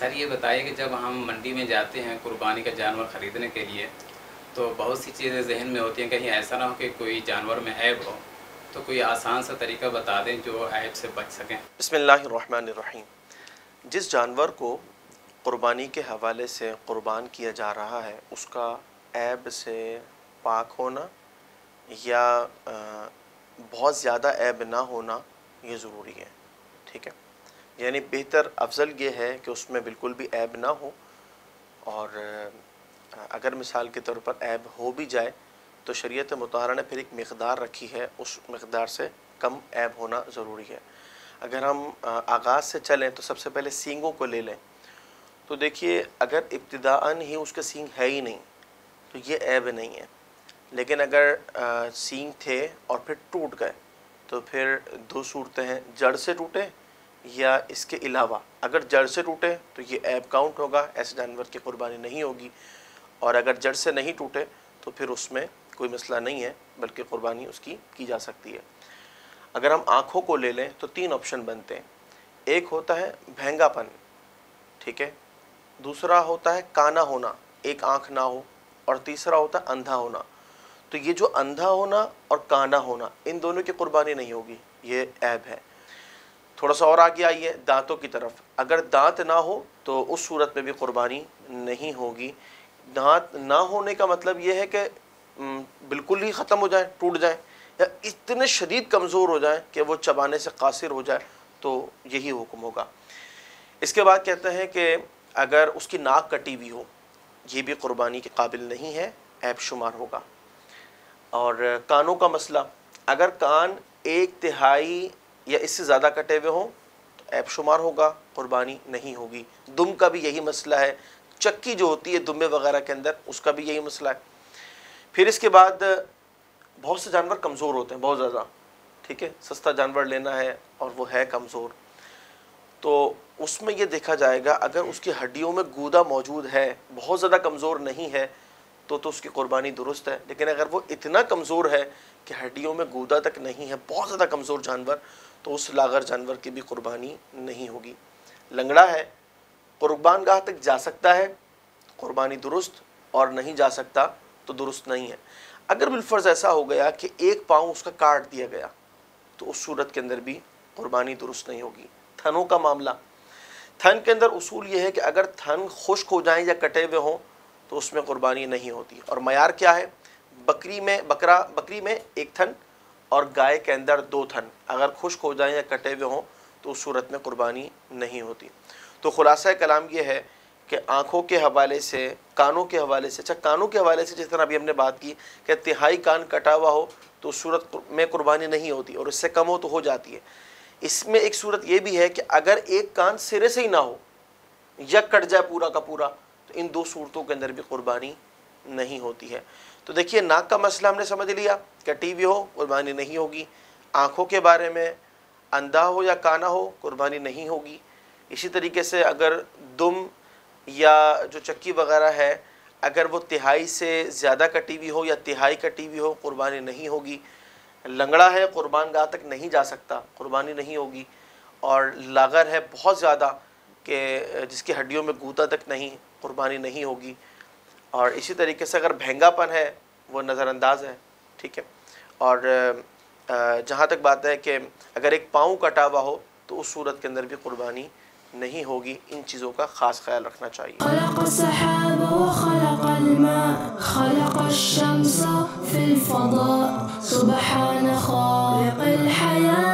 سر یہ بتائیے کہ جب ہم منڈی میں جاتے ہیں قربانی کا جانور خریدنے کے لیے تو بہت سی چیزیں ذہن میں ہوتی ہیں، کہیں ایسا نہ ہو کہ کوئی جانور میں عیب ہو، تو کوئی آسان سا طریقہ بتا دیں جو عیب سے بچ سکیں۔ بسم اللہ الرحمن الرحیم۔ جس جانور کو قربانی کے حوالے سے قربان کیا جا رہا ہے اس کا عیب سے پاک ہونا یا بہت زیادہ عیب نہ ہونا یہ ضروری ہے، ٹھیک ہے؟ یعنی بہتر افضل یہ ہے کہ اس میں بالکل بھی عیب نہ ہو، اور اگر مثال کے طور پر عیب ہو بھی جائے تو شریعت مطہرہ نے پھر ایک مقدار رکھی ہے، اس مقدار سے کم عیب ہونا ضروری ہے۔ اگر ہم آغاز سے چلیں تو سب سے پہلے سینگوں کو لے لیں تو دیکھیے اگر ابتداءً ہی اس کے سینگ ہے ہی نہیں تو یہ عیب نہیں ہے، لیکن اگر سینگ تھے اور پھر ٹوٹ گئے تو پھر دو صورتیں ہیں، جڑ سے ٹوٹے یا اس کے علاوہ۔ اگر جڑ سے ٹوٹے تو یہ عیب کاؤنٹ ہوگا، ایسے جانور کی قربانی نہیں ہوگی، اور اگر جڑ سے نہیں ٹوٹے تو پھر اس میں کوئی مسئلہ نہیں ہے بلکہ قربانی اس کی جا سکتی ہے۔ اگر ہم آنکھوں کو لے لیں تو تین آپشن بنتے ہیں، ایک ہوتا ہے بھینگا پن، ٹھیک ہے، دوسرا ہوتا ہے کانا ہونا، ایک آنکھ نہ ہو، اور تیسرا ہوتا ہے اندھا ہونا۔ تو یہ جو اندھا ہونا اور کانا ہونا ان دونوں کی قربانی نہیں ہوگی، یہ عیب ہے۔ تھوڑا سا اور آگے آئیے دانتوں کی طرف، اگر دانت نہ ہو تو اس صورت میں بھی قربانی نہیں ہوگی۔ دانت نہ ہونے کا مطلب یہ ہے کہ بالکل ہی ختم ہو جائیں، ٹوٹ جائیں، یا اتنے شدید کمزور ہو جائیں کہ وہ چبانے سے قاصر ہو جائے تو یہی حکم ہوگا۔ اس کے بعد کہتے ہیں کہ اگر اس کی ناک کٹی ہوئی ہو یہ بھی قربانی کے قابل نہیں ہے، عیب شمار ہوگا۔ اور کانوں کا مسئلہ، اگر کان ایک تہائی یا اس سے زیادہ کٹے ہوئے ہوں تو عیب شمار ہوگا، قربانی نہیں ہوگی۔ دم کا بھی یہی مسئلہ ہے، چکی جو ہوتی ہے دمے وغیرہ کے اندر اس کا بھی یہی مسئلہ ہے۔ پھر اس کے بعد بہت سے جانور کمزور ہوتے ہیں، بہت زیادہ، ٹھیک ہے، سستا جانور لینا ہے اور وہ ہے کمزور، تو اس میں یہ دیکھا جائے گا اگر اس کی ہڈیوں میں گودا موجود ہے، بہت زیادہ کمزور نہیں ہے تو اس کی قربانی درست ہے، لیکن اگر وہ اتنا کمزور ہے کہ ہڈیوں میں گودا تک نہیں ہے، بہت زیادہ کمزور جانور، تو اس لاغر جانور کی بھی قربانی نہیں ہوگی۔ لنگڑا ہے، قربان گاہ تک جا سکتا ہے، قربانی درست، اور نہیں جا سکتا تو درست نہیں ہے۔ اگر بالفرض ایسا ہو گیا کہ ایک پاؤں اس کا کاٹ دیا گیا تو اس صورت کے اندر بھی قربانی درست نہیں ہوگی۔ تھنوں کا معاملہ، تھن کے اندر اصول یہ ہے کہ اگر تھن خشک ہو جائیں یا کٹے ہوئے ہوں تو اس میں قربانی نہیں ہوتی، اور معیار کیا ہے؟ بکری میں ایک تھن اور گائے کے اندر دو تھن، اگر خشک ہو جائیں یا کٹے ہوئے ہوں تو اس صورت میں قربانی نہیں ہوتی۔ تو خلاصہ کلام یہ ہے کہ آنکھوں کے حوالے سے، کانوں کے حوالے سے، اچھا کانوں کے حوالے سے جس طرح ابھی ہم نے بات کی کہ تہائی کان کٹا ہوا ہو تو اس صورت میں قربانی نہیں ہوتی، اور اس سے کم ہو تو ہو جاتی ہے۔ اس میں ایک صورت یہ بھی ہے کہ اگر ایک کان سرے سے ہی نہ ہو یا کٹ جائے پورا کا پورا تو ان دو صورتوں کے اندر بھی قربانی نہیں ہوتی ہے۔ تو دیکھیے ناک کا مسئلہ ہم نے سمجھ لیا، کٹی ہوئی ہو قربانی نہیں ہوگی۔ آنکھوں کے بارے میں اندھا ہو یا کانا ہو قربانی نہیں ہوگی۔ اسی طریقے سے اگر دم یا جو چکی وغیرہ ہے اگر وہ تہائی سے زیادہ کٹی ہوئی ہو یا تہائی کٹی ہوئی ہو قربانی نہیں ہوگی۔ لنگڑا ہے، قربان گاہ تک نہیں جا سکتا، قربانی نہیں ہوگی۔ اور لاغر ہے بہت زیادہ کہ جس کی ہڈیوں میں گودا تک نہیں، قربانی نہیں ہوگی۔ اور اسی طریقے سے اگر بھینگا پن ہے وہ نظر انداز ہے، ٹھیک ہے۔ اور جہاں تک بات ہے کہ اگر ایک پاؤں کٹا ہوا ہو تو اس صورت کے اندر بھی قربانی نہیں ہوگی۔ ان چیزوں کا خاص خیال رکھنا چاہیے۔ خلق السحاب وخلق الماء خلق الشمس في الفضاء سبحان خالق الحياة